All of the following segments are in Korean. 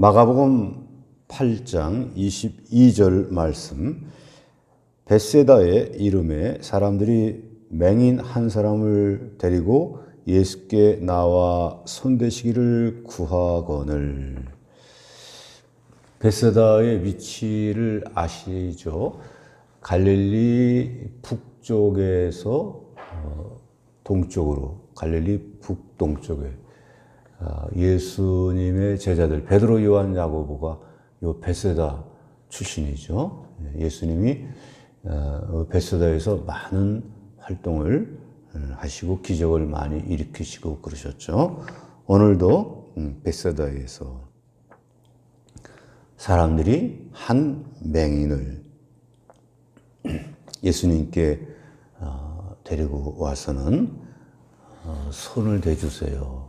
마가복음 8장 22절 말씀. 벳세다의 이름에 사람들이 맹인 한 사람을 데리고 예수께 나와 손대시기를 구하거늘. 벳세다의 위치를 아시죠? 갈릴리 북쪽에서 동쪽으로, 갈릴리 북동쪽에 예수님의 제자들 베드로, 요한, 야고보가 요 벳세다 출신이죠. 예수님이 벳세다에서 많은 활동을 하시고 기적을 많이 일으키시고 그러셨죠. 오늘도 벳세다에서 사람들이 한 맹인을 예수님께 데리고 와서는 손을 대주세요.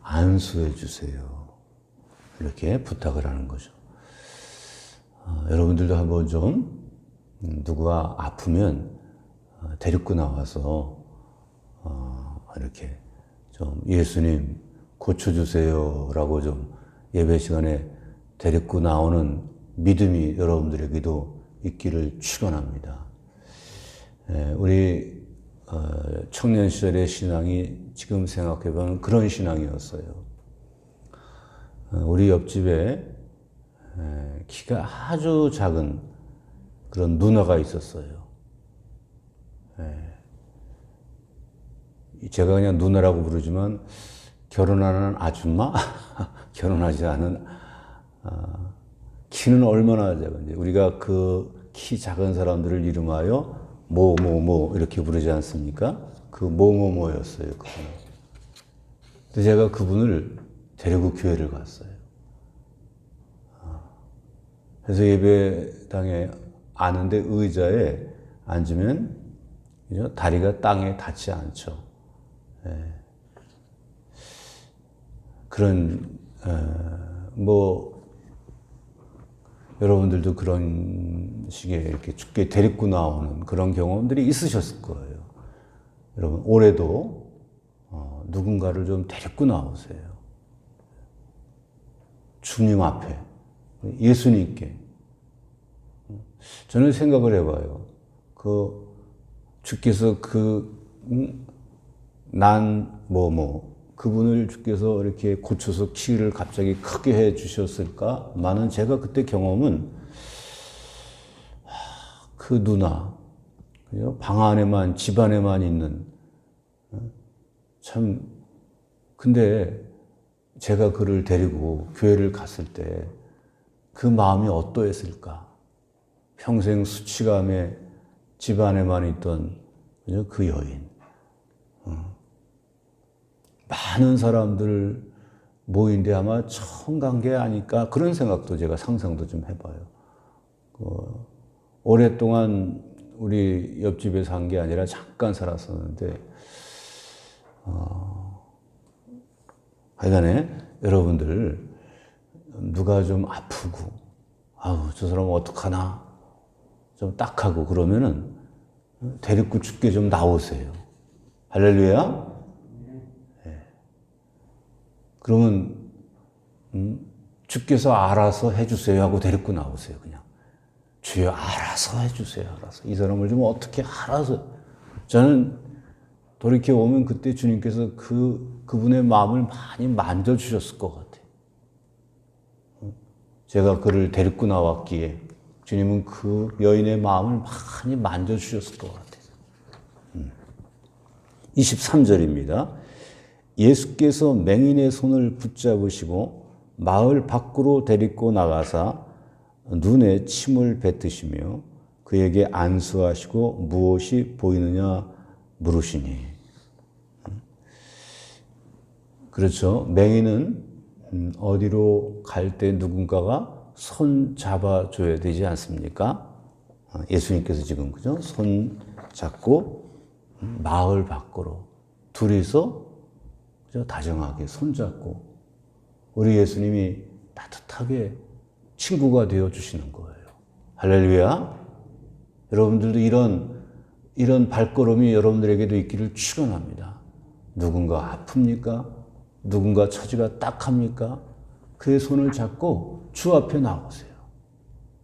안수해 주세요. 이렇게 부탁을 하는 거죠. 여러분들도 한번 좀 누구가 아프면 데리고 나와서 이렇게 좀 예수님 고쳐주세요라고 좀 예배 시간에 데리고 나오는 믿음이 여러분들에게도 있기를 축원합니다. 우리 청년 시절의 신앙이 지금 생각해보면 그런 신앙이었어요. 우리 옆집에 키가 아주 작은 그런 누나가 있었어요. 제가 그냥 누나라고 부르지만 결혼하는 아줌마? 결혼하지 않은 키는 얼마나 작은지 우리가 그 키 작은 사람들을 이름하여 뭐 이렇게 부르지 않습니까? 그 뭐였어요. 그분은. 근데 제가 그분을 데리고 교회를 갔어요. 그래서 예배당에 앉는데 의자에 앉으면 다리가 땅에 닿지 않죠. 그런 여러분들도 그런 식의 이렇게 죽게 데리고 나오는 그런 경험들이 있으셨을 거예요. 여러분 올해도 누군가를 좀 데리고 나오세요. 주님 앞에, 예수님께. 저는 생각을 해봐요. 주께서 그분을 주께서 이렇게 고쳐서 키를 갑자기 크게 해 주셨을까만은 제가 그때 경험은 그 누나, 방 안에만, 집 안에만 있는, 근데 제가 그를 데리고 교회를 갔을 때 그 마음이 어떠했을까? 평생 수치감에 집 안에만 있던 그 여인. 많은 사람들 모인데 아마 처음 간 게 아닐까 그런 생각도 제가 상상도 좀 해봐요. 오랫동안 우리 옆집에 산 게 아니라 잠깐 살았었는데 하여간에 여러분들 누가 좀 아프고 저 사람 어떡하나 좀 딱하고 그러면은 데리고 죽게 좀 나오세요. 할렐루야. 그러면 주께서 알아서 해주세요 하고 데리고 나오세요. 그냥 주여 알아서 해주세요. 알아서 이 사람을 좀 어떻게 알아서. 저는 돌이켜 보면 그때 주님께서 그분의 마음을 많이 만져주셨을 것 같아요. 제가 그를 데리고 나왔기에 주님은 그 여인의 마음을 많이 만져주셨을 것 같아요. 23절입니다. 예수께서 맹인의 손을 붙잡으시고 마을 밖으로 데리고 나가사 눈에 침을 뱉으시며 그에게 안수하시고 무엇이 보이느냐 물으시니. 그렇죠. 맹인은 어디로 갈 때 누군가가 손 잡아줘야 되지 않습니까? 예수님께서 지금 그죠? 손 잡고 마을 밖으로 둘이서 다정하게 손잡고 우리 예수님이 따뜻하게 친구가 되어 주시는 거예요. 할렐루야. 여러분들도 이런 발걸음이 여러분들에게도 있기를 축원합니다. 누군가 아픕니까? 누군가 처지가 딱합니까? 그의 손을 잡고 주 앞에 나오세요.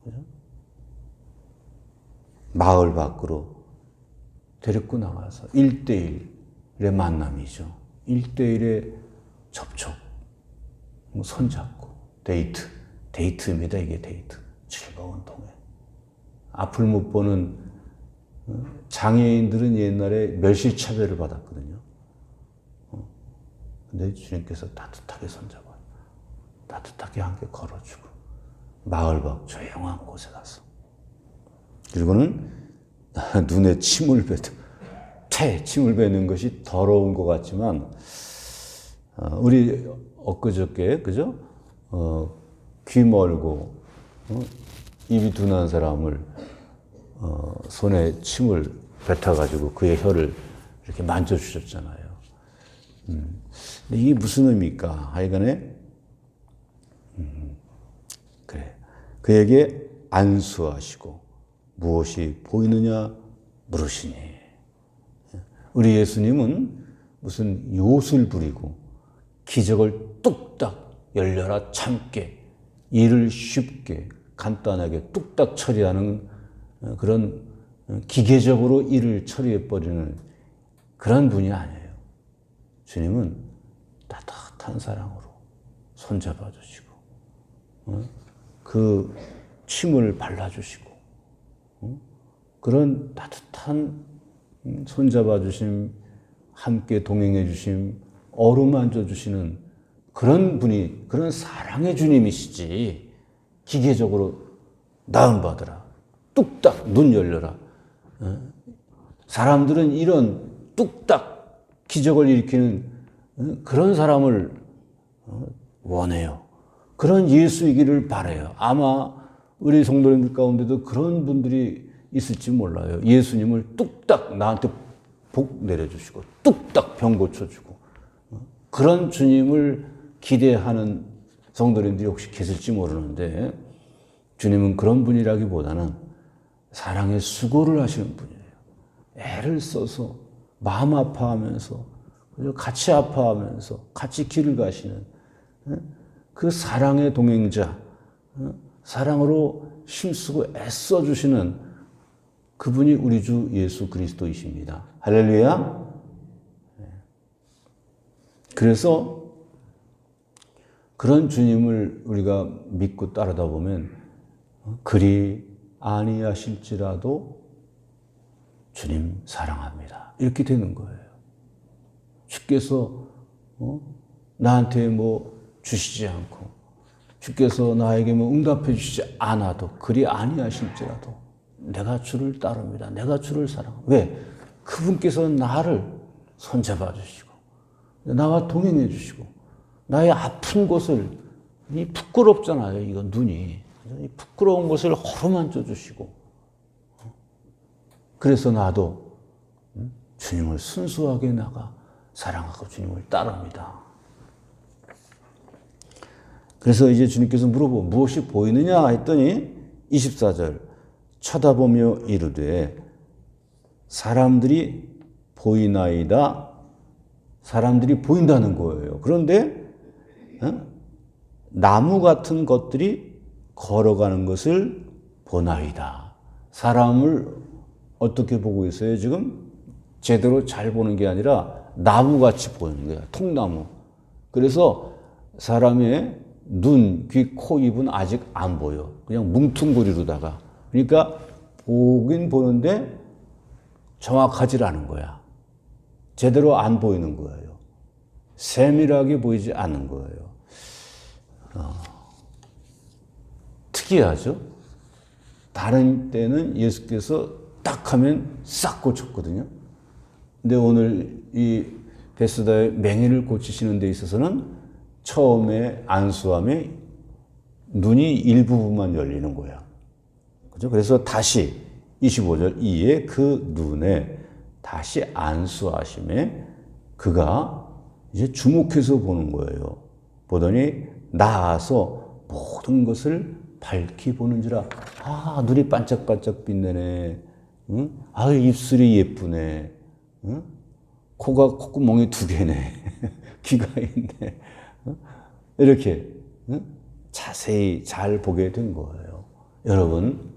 그죠? 마을 밖으로 데리고 나가서 1대1의 만남이죠. 1대1의 접촉, 손잡고 데이트입니다. 이게 데이트. 즐거운 동행. 앞을 못 보는 장애인들은 옛날에 멸시차별을 받았거든요. 근데 주님께서 따뜻하게 손잡아요. 따뜻하게 함께 걸어주고 마을 밖 조용한 곳에 가서 그리고는 눈에 침을 뱉는 것이 더러운 것 같지만 우리 엊그저께 그죠? 귀 멀고 입이 둔한 사람을 손에 침을 뱉어가지고 그의 혀를 이렇게 만져주셨잖아요. 근데 이게 무슨 의미입니까? 하여간에 그래 그에게 안수하시고 무엇이 보이느냐 물으시니 우리 예수님은 무슨 요술 부리고 기적을 뚝딱 열려라 참게 일을 쉽게 간단하게 뚝딱 처리하는 그런 기계적으로 일을 처리해버리는 그런 분이 아니에요. 주님은 따뜻한 사랑으로 손잡아 주시고 그 침을 발라주시고 그런 따뜻한 손잡아 주심, 함께 동행해 주심, 어루만져 주시는 그런 분이 그런 사랑의 주님이시지 기계적으로 나음 받으라, 뚝딱 눈 열려라. 사람들은 이런 뚝딱 기적을 일으키는 그런 사람을 원해요. 그런 예수이기를 바라요. 아마 우리 성도님들 가운데도 그런 분들이 있을지 몰라요. 예수님을 뚝딱 나한테 복 내려주시고 뚝딱 병 고쳐주고 그런 주님을 기대하는 성도님들이 혹시 계실지 모르는데 주님은 그런 분이라기보다는 사랑의 수고를 하시는 분이에요. 애를 써서 마음 아파하면서 같이 아파하면서 같이 길을 가시는 그 사랑의 동행자, 사랑으로 힘쓰고 애써주시는 그분이 우리 주 예수 그리스도이십니다. 할렐루야. 그래서 그런 주님을 우리가 믿고 따르다 보면 그리 아니하실지라도 주님 사랑합니다. 이렇게 되는 거예요. 주께서 나한테 뭐 주시지 않고 주께서 나에게 뭐 응답해 주시지 않아도 그리 아니하실지라도 내가 주를 따릅니다. 내가 주를 사랑합니다. 왜? 그분께서는 나를 손잡아 주시고 나와 동행해 주시고 나의 아픈 곳을 이 부끄럽잖아요. 이거 눈이 이 부끄러운 곳을 허름만져 주시고 그래서 나도 주님을 순수하게 나가 사랑하고 주님을 따릅니다. 그래서 이제 주님께서 물어보고 무엇이 보이느냐 했더니 24절 쳐다보며 이르되 사람들이 보이나이다. 사람들이 보인다는 거예요. 그런데 나무 같은 것들이 걸어가는 것을 보나이다. 사람을 어떻게 보고 있어요? 지금 제대로 잘 보는 게 아니라 나무같이 보이는 거예요. 통나무. 그래서 사람의 눈, 귀, 코, 입은 아직 안 보여. 그냥 뭉퉁거리로다가. 그러니까 보긴 보는데 정확하지 않은 거야. 제대로 안 보이는 거예요. 세밀하게 보이지 않는 거예요. 특이하죠? 다른 때는 예수께서 딱 하면 싹 고쳤거든요. 근데 오늘 이 베스다의 맹인을 고치시는 데 있어서는 처음에 안수함에 눈이 일부분만 열리는 거야. 그죠? 그래서 다시 25절 이에 그 눈에 다시 안수하심에 그가 이제 주목해서 보는 거예요. 보더니 나아서 모든 것을 밝히 보는지라. 아, 눈이 반짝반짝 빛내네. 응? 아, 입술이 예쁘네. 응? 콧구멍이 2개네. 귀가 있네. 이렇게 자세히 잘 보게 된 거예요. 여러분,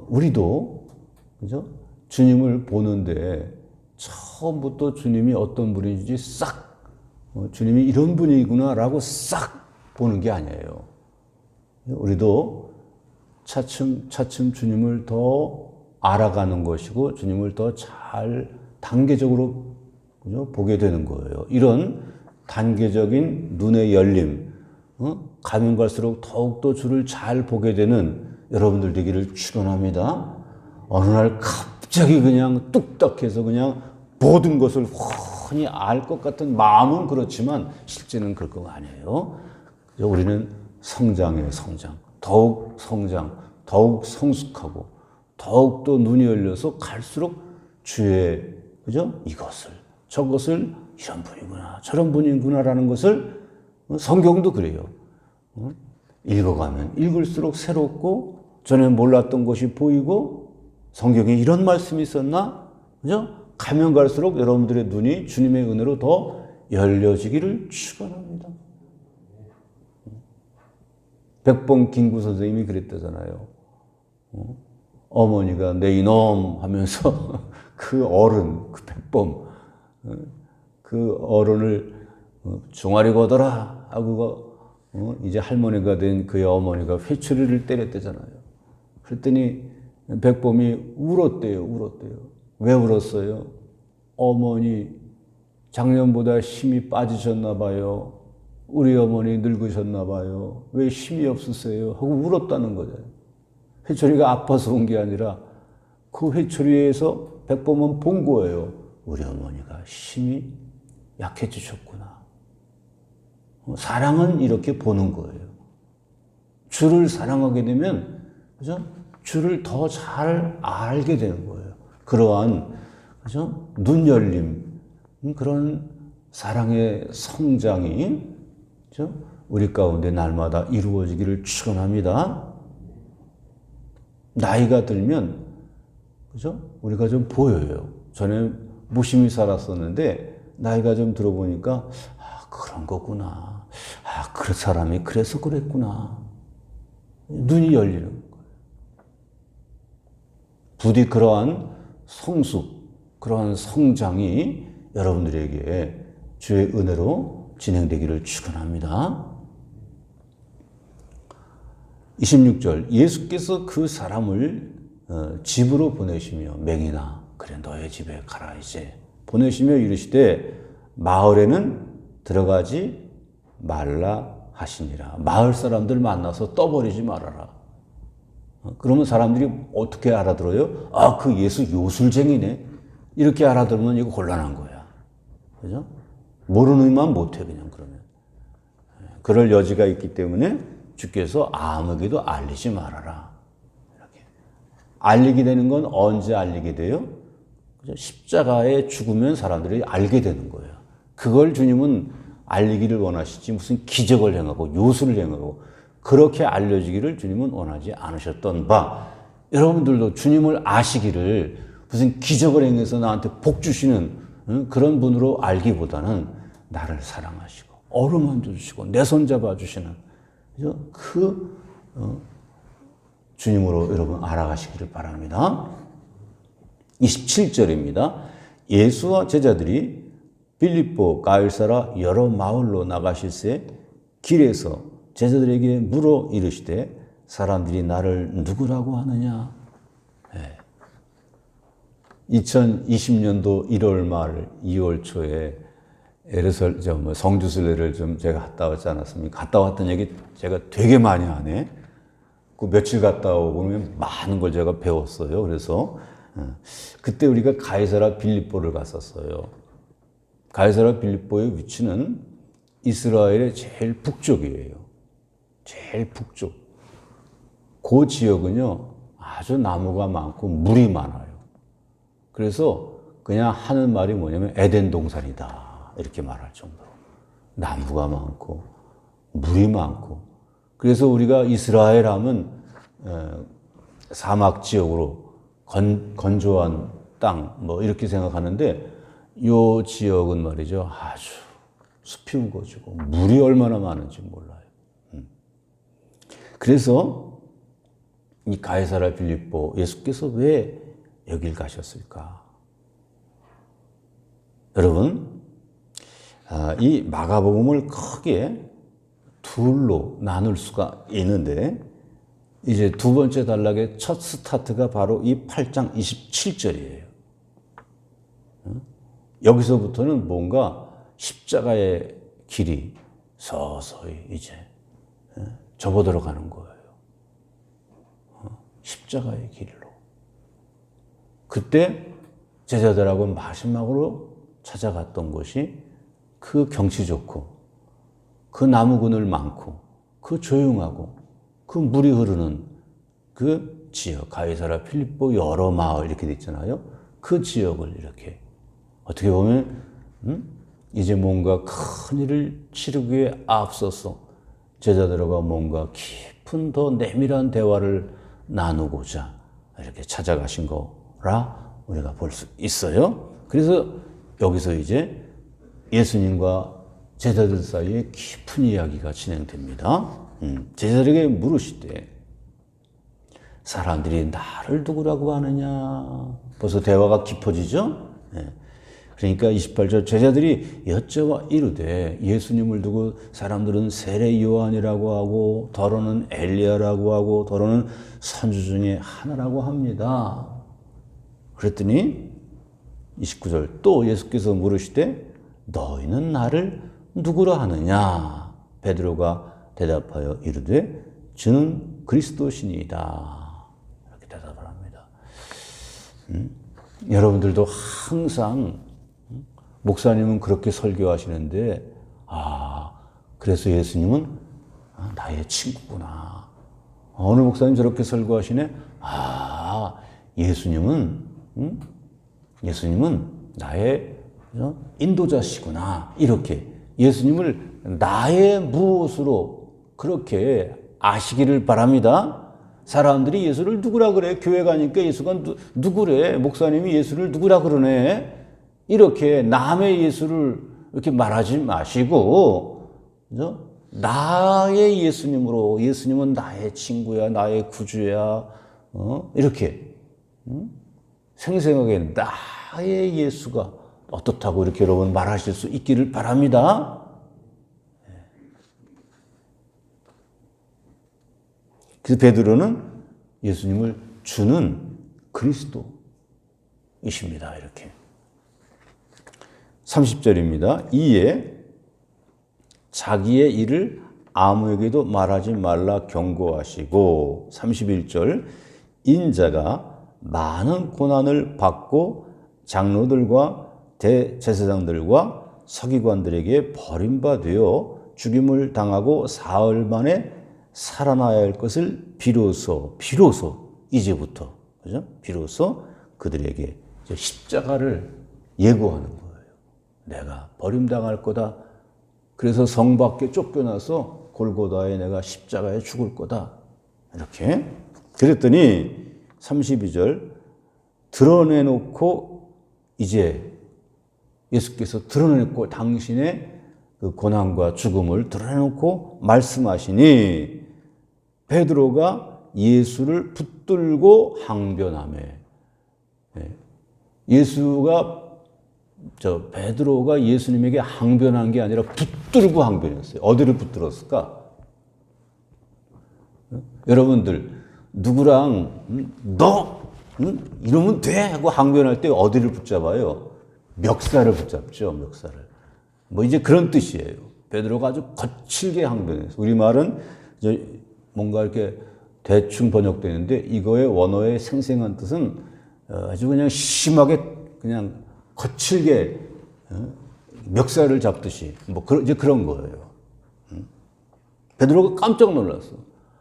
우리도 그죠? 주님을 보는데 처음부터 주님이 어떤 분인지 싹 주님이 이런 분이구나라고 싹 보는 게 아니에요. 우리도 차츰 주님을 더 알아가는 것이고 주님을 더 잘 단계적으로 그죠? 보게 되는 거예요. 이런 단계적인 눈의 열림, 가면 갈수록 더욱더 주를 잘 보게 되는 여러분들 되기를 축원합니다. 어느 날 갑자기 그냥 뚝딱해서 그냥 모든 것을 훤히 알 것 같은 마음은 그렇지만 실제는 그럴 거 아니에요. 우리는 성장이에요, 성장. 더욱 성장, 더욱 성숙하고 더욱더 눈이 열려서 갈수록 주의 그죠? 이것을 저것을 이런 분이구나 저런 분이구나라는 것을 성경도 그래요. 읽어가면 읽을수록 새롭고 전에 몰랐던 것이 보이고 성경에 이런 말씀이 있었나? 그죠? 가면 갈수록 여러분들의 눈이 주님의 은혜로 더 열려지기를 축원합니다. 백범 김구 선생님이 그랬다잖아요. 어머니가 내 이놈 하면서 그 어른, 그 백범, 그 어른을 종아리 걷어라 하고 이제 할머니가 된 그의 어머니가 회초리를 때렸대잖아요. 그랬더니 백범이 울었대요. 왜 울었어요? 어머니 작년보다 힘이 빠지셨나 봐요. 우리 어머니 늙으셨나 봐요. 왜 힘이 없으세요? 하고 울었다는 거죠. 회초리가 아파서 온 게 아니라 그 회초리에서 백범은 본 거예요. 우리 어머니가 힘이 약해지셨구나. 사랑은 이렇게 보는 거예요. 주를 사랑하게 되면 그죠? 주를 더 잘 알게 되는 거예요. 그러한 그죠? 눈 열림 그런 사랑의 성장이 그죠? 우리 가운데 날마다 이루어지기를 축원합니다. 나이가 들면 그죠? 우리가 좀 보여요. 전에 무심히 살았었는데 나이가 좀 들어보니까 그런 거구나. 그 사람이 그래서 그랬구나. 눈이 열리는 거예요. 부디 그러한 성숙, 그러한 성장이 여러분들에게 주의 은혜로 진행되기를 축원합니다. 26절 예수께서 그 사람을 집으로 보내시며 맹인아 그래 너의 집에 가라 이제 보내시며 이르시되 마을에는 들어가지 말라 하시니라. 마을 사람들 만나서 떠버리지 말아라. 그러면 사람들이 어떻게 알아들어요? 그 예수 요술쟁이네. 이렇게 알아들으면 이거 곤란한 거야. 그죠? 모르는만 못해 그냥 그러면. 그럴 여지가 있기 때문에 주께서 아무에게도 알리지 말아라. 이렇게. 알리게 되는 건 언제 알리게 돼요? 십자가에 죽으면 사람들이 알게 되는 거예요. 그걸 주님은 알리기를 원하시지 무슨 기적을 행하고 요술을 행하고 그렇게 알려지기를 주님은 원하지 않으셨던 바 여러분들도 주님을 아시기를 무슨 기적을 행해서 나한테 복 주시는 그런 분으로 알기보다는 나를 사랑하시고 어루만져 주시고 내 손 잡아 주시는 그 주님으로 여러분 알아가시기를 바랍니다. 27절입니다. 예수와 제자들이 빌립보 가이사라 여러 마을로 나가실새 길에서 제자들에게 물어 이르시되 사람들이 나를 누구라고 하느냐? 2020년도 1월 말 2월 초에 성주순례를 좀 제가 갔다 왔지 않았습니까? 갔다 왔던 얘기 제가 되게 많이 하네. 그 며칠 갔다 오고 그러면 많은 걸 제가 배웠어요. 그래서 그때 우리가 가이사라 빌립보를 갔었어요. 가이사라 빌립보의 위치는 이스라엘의 제일 북쪽이에요. 제일 북쪽. 그 지역은요, 아주 나무가 많고 물이 많아요. 그래서 그냥 하는 말이 뭐냐면 에덴 동산이다. 이렇게 말할 정도로. 나무가 많고, 물이 많고. 그래서 우리가 이스라엘 하면 사막 지역으로 건조한 땅, 이렇게 생각하는데, 이 지역은 말이죠. 아주 숲이 우거지고, 물이 얼마나 많은지 몰라요. 그래서 이 가이사랴 빌립보 예수께서 왜 여길 가셨을까? 여러분, 이 마가복음을 크게 둘로 나눌 수가 있는데 이제 두 번째 단락의 첫 스타트가 바로 이 8장 27절이에요. 여기서부터는 뭔가 십자가의 길이 서서히 이제 접어들어 가는 거예요. 십자가의 길로. 그때 제자들하고 마지막으로 찾아갔던 곳이 그 경치 좋고 그 나무 그늘 많고 그 조용하고 그 물이 흐르는 그 지역, 가이사랴 필립보 여러 마을 이렇게 돼 있잖아요. 그 지역을 이렇게 어떻게 보면 이제 뭔가 큰 일을 치르기에 앞서서 제자들과 뭔가 깊은 더 내밀한 대화를 나누고자 이렇게 찾아가신 거라 우리가 볼 수 있어요. 그래서 여기서 이제 예수님과 제자들 사이에 깊은 이야기가 진행됩니다. 제자들에게 물으시되 사람들이 나를 누구라고 하느냐. 벌써 대화가 깊어지죠. 그러니까 28절 제자들이 여쭤와 이르되 예수님을 두고 사람들은 세례 요한이라고 하고 더러는 엘리야라고 하고 더러는 선지 중에 하나라고 합니다. 그랬더니 29절 또 예수께서 물으시되 너희는 나를 누구라 하느냐. 베드로가 대답하여 이르되 주는 그리스도시니이다. 이렇게 대답을 합니다. 여러분들도 항상 목사님은 그렇게 설교하시는데 그래서 예수님은 나의 친구구나. 어느 목사님 저렇게 설교하시네. 예수님은 나의 인도자시구나. 이렇게 예수님을 나의 무엇으로 그렇게 아시기를 바랍니다. 사람들이 예수를 누구라 그래? 교회 가니까 예수가 누구래? 목사님이 예수를 누구라 그러네? 이렇게 남의 예수를 이렇게 말하지 마시고, 그죠? 나의 예수님으로, 예수님은 나의 친구야, 나의 구주야, 이렇게, 생생하게 나의 예수가 어떻다고 이렇게 여러분 말하실 수 있기를 바랍니다. 그래서 베드로는 예수님을 주는 그리스도이십니다. 이렇게. 30절입니다. 이에 자기의 일을 아무에게도 말하지 말라 경고하시고 31절 인자가 많은 고난을 받고 장로들과 대제사장들과 서기관들에게 버림받아 죽임을 당하고 사흘 만에 살아나야 할 것을 비로소 이제부터 그죠? 비로소 그들에게 십자가를 예고하는 거예요. 내가 버림당할 거다. 그래서 성 밖에 쫓겨나서 골고다에 내가 십자가에 죽을 거다. 이렇게 그랬더니 32절 드러내놓고 이제 예수께서 드러내놓고 당신의 그 고난과 죽음을 드러내놓고 말씀하시니 베드로가 예수를 붙들고 항변하며 베드로가 예수님에게 항변한 게 아니라 붙들고 항변했어요. 어디를 붙들었을까? 여러분들 누구랑 너 이러면 돼 하고 항변할 때 어디를 붙잡아요? 멱살을 붙잡죠. 멱살을. 뭐 이제 그런 뜻이에요. 베드로가 아주 거칠게 항변했어요. 우리말은 뭔가 이렇게 대충 번역되는데 이거의 원어의 생생한 뜻은 아주 그냥 심하게 그냥 거칠게 멱살을 잡듯이 뭐 이제 그런 거예요. 베드로가 깜짝 놀랐어.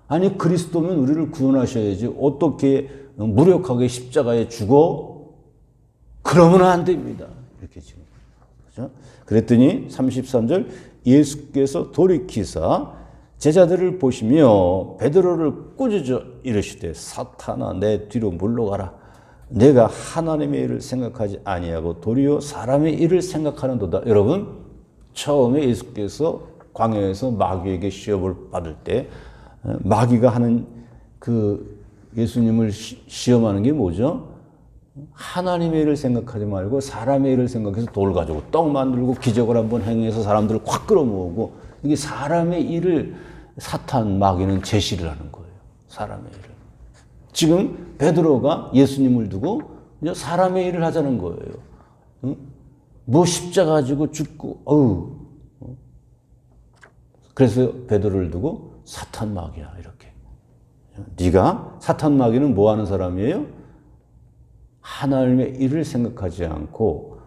아니 그리스도면 우리를 구원하셔야지 어떻게 무력하게 십자가에 죽어? 그러면 안 됩니다. 이렇게 지금 그렇죠? 그랬더니 33절 예수께서 돌이키사 제자들을 보시며 베드로를 꾸짖어 이르시되 사탄아 내 뒤로 물러가라. 내가 하나님의 일을 생각하지 아니하고 도리어 사람의 일을 생각하는도다. 여러분 처음에 예수께서 광야에서 마귀에게 시험을 받을 때 마귀가 하는 그 예수님을 시험하는 게 뭐죠? 하나님의 일을 생각하지 말고 사람의 일을 생각해서 돌 가지고 떡 만들고 기적을 한번 행해서 사람들을 확 끌어모으고, 이게 사람의 일을 사탄 마귀는 제시를 하는 거예요. 사람의 일을. 지금 베드로가 예수님을 두고 사람의 일을 하자는 거예요. 응? 뭐 십자가 가지고 죽고, 그래서 베드로를 두고 사탄 마귀야, 이렇게. 네가, 사탄 마귀는 뭐 하는 사람이에요? 하나님의 일을 생각하지 않고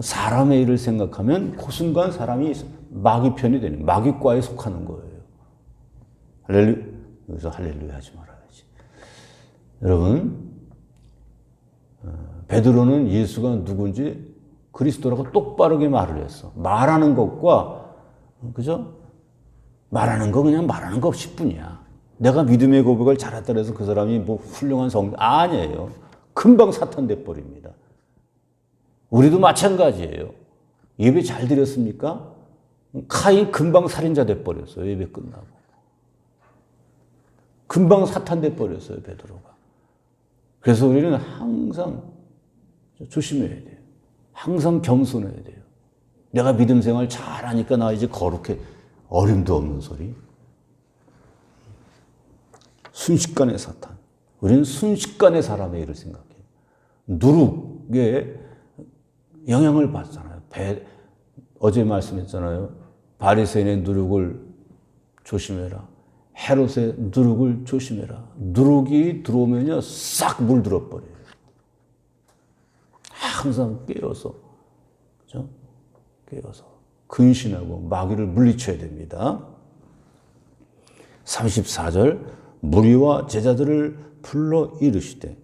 사람의 일을 생각하면 그 순간 사람이 마귀 편이 되는, 마귀과에 속하는 거예요. 여기서 할렐루야 하지 말아야지. 여러분, 베드로는 예수가 누군지 그리스도라고 똑바르게 말을 했어. 말하는 것과, 그죠? 말하는 거 그냥 말하는 거 10분이야. 내가 믿음의 고백을 잘했다 해서 그 사람이 뭐 훌륭한 아니에요. 금방 사탄 돼버립니다. 우리도 마찬가지예요. 예배 잘 드렸습니까? 카인 금방 살인자 돼버렸어요. 예배 끝나고. 금방 사탄 돼버렸어요, 베드로가. 그래서 우리는 항상 조심해야 돼요. 항상 겸손해야 돼요. 내가 믿음 생활 잘하니까 나 이제 거룩해. 어림도 없는 소리. 순식간에 사탄. 우리는 순식간에 사람의 일을 생각해요. 누룩에 영향을 받잖아요. 어제 말씀했잖아요. 바리새인의 누룩을 조심해라. 헤롯의 누룩을 조심해라. 누룩이 들어오면요, 싹 물들어 버려요. 항상 깨어서, 그죠? 깨어서 근신하고 마귀를 물리쳐야 됩니다. 34절, 무리와 제자들을 불러 이르시되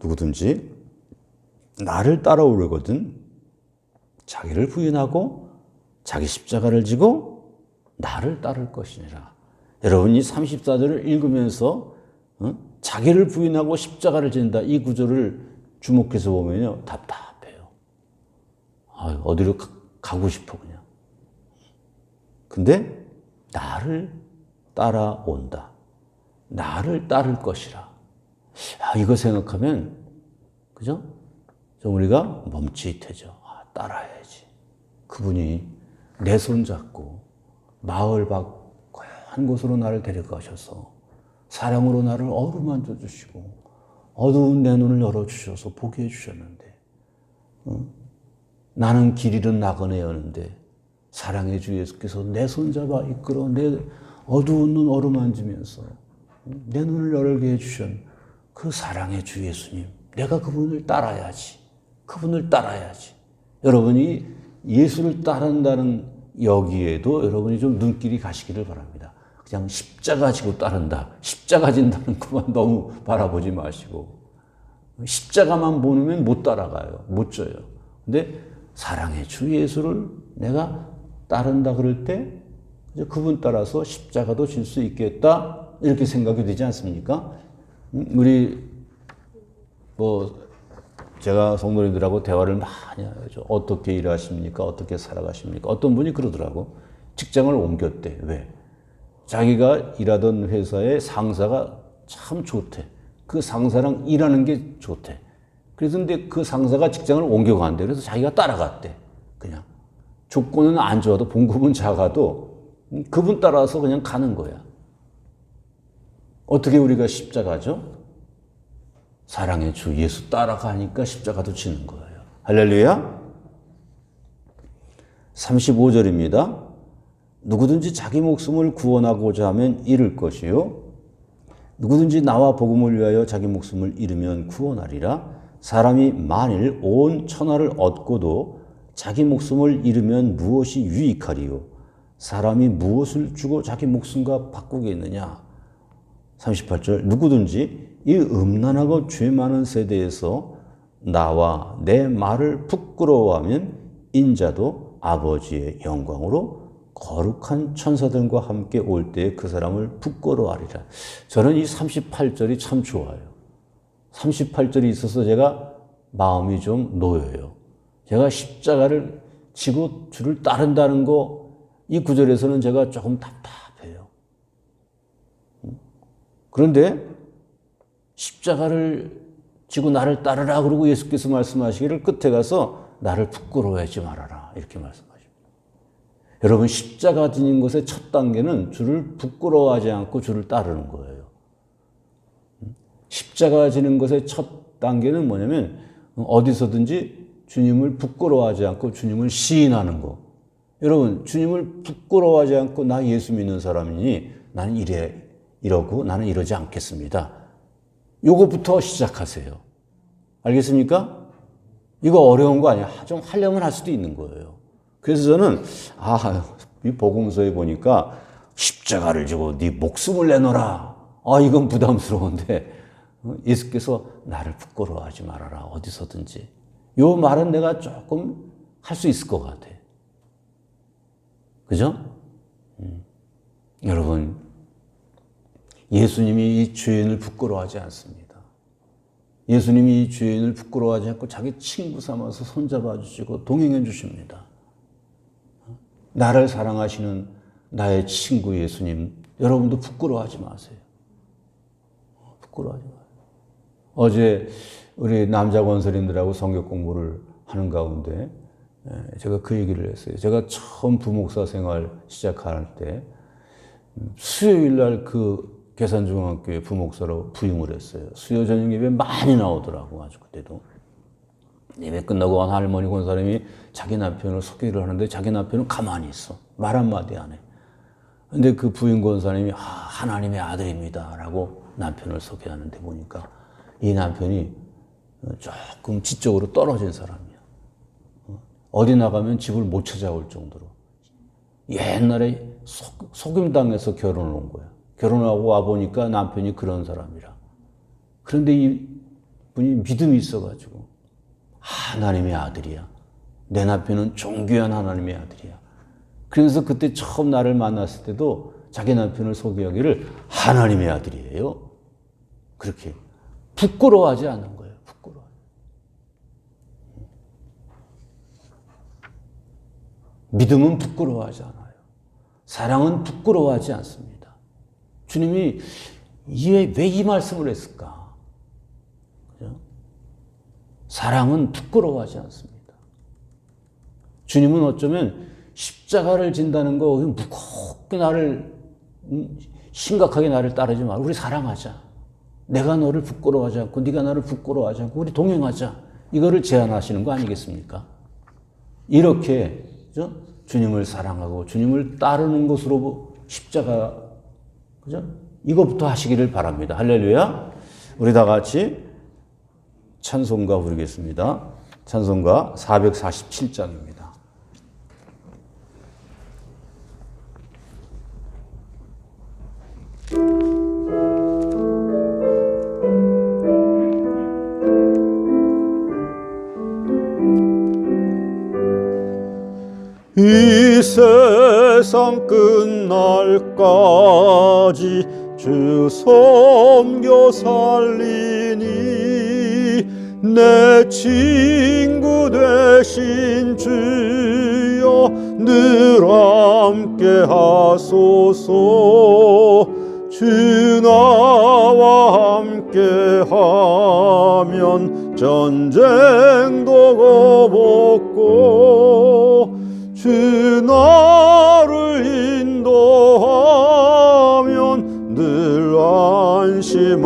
누구든지 나를 따라오려거든 자기를 부인하고 자기 십자가를 지고 나를 따를 것이니라. 여러분, 이 34절을 읽으면서 자기를 부인하고 십자가를 진다, 이 구절을 주목해서 보면요, 답답해요. 어디로 가고 싶어 그냥. 근데 나를 따라온다. 나를 따를 것이라. 이거 생각하면, 그죠? 좀 우리가 멈칫해져. 따라야지. 그분이 내 손 잡고 마을 밖 고요한 곳으로 나를 데려가셔서 사랑으로 나를 어루만져 주시고 어두운 내 눈을 열어주셔서 보게 해주셨는데, 나는 길 잃은 나그네였는데 사랑의 주 예수께서 내 손 잡아 이끌어 내 어두운 눈 어루만지면서 내 눈을 열게 해주신 그 사랑의 주 예수님, 내가 그분을 따라야지. 그분을 따라야지. 여러분이 예수를 따른다는 여기에도 여러분이 좀 눈길이 가시기를 바랍니다. 그냥 십자가 지고 따른다, 십자가 진다는 것만 너무 바라보지 마시고, 십자가만 보면 못 따라가요. 못 져요. 근데 사랑의 주 예수를 내가 따른다 그럴 때 이제 그분 따라서 십자가도 질 수 있겠다, 이렇게 생각이 되지 않습니까? 우리 제가 성도님들하고 대화를 많이 하죠. 어떻게 일하십니까? 어떻게 살아가십니까? 어떤 분이 그러더라고. 직장을 옮겼대. 왜? 자기가 일하던 회사의 상사가 참 좋대. 그 상사랑 일하는 게 좋대. 그래서 근데 그 상사가 직장을 옮겨간대. 그래서 자기가 따라갔대. 그냥. 조건은 안 좋아도, 봉급은 작아도 그분 따라서 그냥 가는 거야. 어떻게 우리가 십자가죠? 사랑의 주 예수 따라가니까 십자가도 지는 거예요. 할렐루야. 35절입니다. 누구든지 자기 목숨을 구원하고자 하면 잃을 것이요, 누구든지 나와 복음을 위하여 자기 목숨을 잃으면 구원하리라. 사람이 만일 온 천하를 얻고도 자기 목숨을 잃으면 무엇이 유익하리요? 사람이 무엇을 주고 자기 목숨과 바꾸겠느냐? 38절, 누구든지 이 음란하고 죄 많은 세대에서 나와 내 말을 부끄러워하면 인자도 아버지의 영광으로 거룩한 천사들과 함께 올 때에 그 사람을 부끄러워하리라. 저는 이 38절이 참 좋아요. 38절이 있어서 제가 마음이 좀 놓여요. 제가 십자가를 지고 주를 따른다는 거, 이 구절에서는 제가 조금 답답해요. 그런데 십자가를 지고 나를 따르라 그러고 예수께서 말씀하시기를 끝에 가서 나를 부끄러워하지 말아라 이렇게 말씀하십니다. 여러분 십자가 지는 것의 첫 단계는 주를 부끄러워하지 않고 주를 따르는 거예요. 십자가 지는 것의 첫 단계는 뭐냐면 어디서든지 주님을 부끄러워하지 않고 주님을 시인하는 거. 여러분 주님을 부끄러워하지 않고 나 예수 믿는 사람이니 나는 이러고 나는 이러지 않겠습니다. 요거부터 시작하세요. 알겠습니까? 이거 어려운 거 아니야. 좀 하려면 할 수도 있는 거예요. 그래서 저는 이 복음서에 보니까 십자가를 지고 네 목숨을 내놓으라. 이건 부담스러운데 예수께서 나를 부끄러워하지 말아라. 어디서든지. 요 말은 내가 조금 할 수 있을 것 같아. 그죠? 여러분 예수님이 이 죄인을 부끄러워하지 않습니다. 예수님이 이 죄인을 부끄러워하지 않고 자기 친구 삼아서 손잡아 주시고 동행해 주십니다. 나를 사랑하시는 나의 친구 예수님, 여러분도 부끄러워하지 마세요. 부끄러워하지 마세요. 어제 우리 남자 권사님들하고 성경 공부를 하는 가운데 제가 그 얘기를 했어요. 제가 처음 부목사 생활 시작할 때 수요일 날 그 계산중앙교회 부목사로 부임을 했어요. 수요 저녁 예배 많이 나오더라고. 아주 그때도. 예배 끝나고 한 할머니 권사님이 자기 남편을 소개를 하는데 자기 남편은 가만히 있어. 말 한마디 안 해. 근데 그 부인 권사님이 하나님의 아들입니다 라고 남편을 소개하는데 보니까 이 남편이 조금 지적으로 떨어진 사람이야. 어디 나가면 집을 못 찾아올 정도로. 옛날에 속임당해서 결혼을 온 거야. 결혼하고 와보니까 남편이 그런 사람이라. 그런데 이 분이 믿음이 있어가지고 하나님의 아들이야. 내 남편은 존귀한 하나님의 아들이야. 그래서 그때 처음 나를 만났을 때도 자기 남편을 소개하기를 하나님의 아들이에요. 그렇게 부끄러워하지 않는 거예요. 부끄러워. 믿음은 부끄러워하지 않아요. 사랑은 부끄러워하지 않습니다. 주님이 왜 이 말씀을 했을까? 그죠? 사랑은 부끄러워하지 않습니다. 주님은 어쩌면 십자가를 진다는 거 무겁게 나를 심각하게 나를 따르지 마. 우리 사랑하자. 내가 너를 부끄러워하지 않고 네가 나를 부끄러워하지 않고 우리 동행하자. 이거를 제안하시는 거 아니겠습니까? 이렇게 그죠? 주님을 사랑하고 주님을 따르는 것으로 십자가 그죠? 이것부터 하시기를 바랍니다. 할렐루야. 우리 다 같이 찬송가 부르겠습니다. 찬송가 447장입니다. 이 세상 끝날까지 주 섬겨 살리니 내 친구 되신 주여 늘 함께 하소서. 주 나와 함께 하면 전쟁도 겁없고 주 나를 인도하면 늘 안심하리라.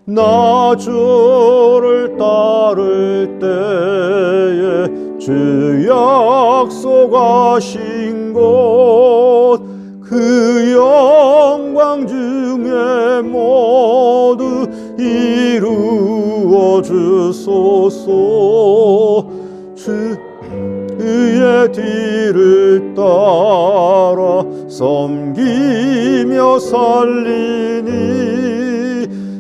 나 주를 따를 때에 주 약속하신 것 그 영광 중에 모두 이루어 주소서. 주의 뒤를 따라 섬기며 살리니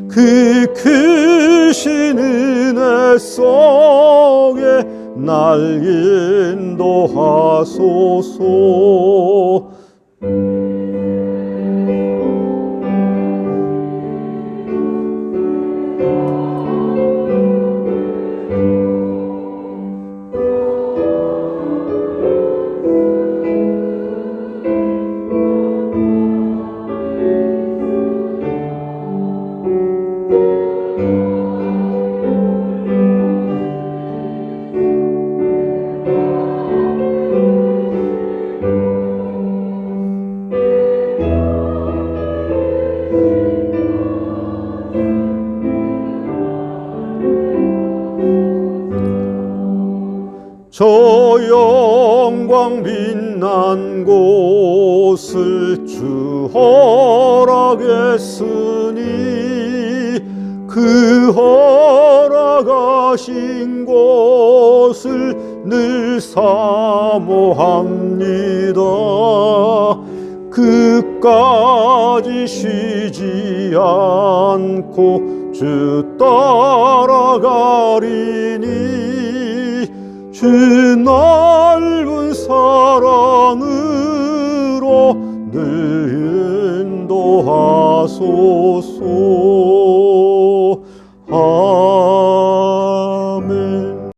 그 크신 은혜 속에 날 인도하소서. 가장 빛난 곳을 주 허락했으니 그 허락하신 곳을 늘 사모합니다. 끝까지 쉬지 않고 주 따라가리니 주 넓은 사랑으로 늘 인도하소서.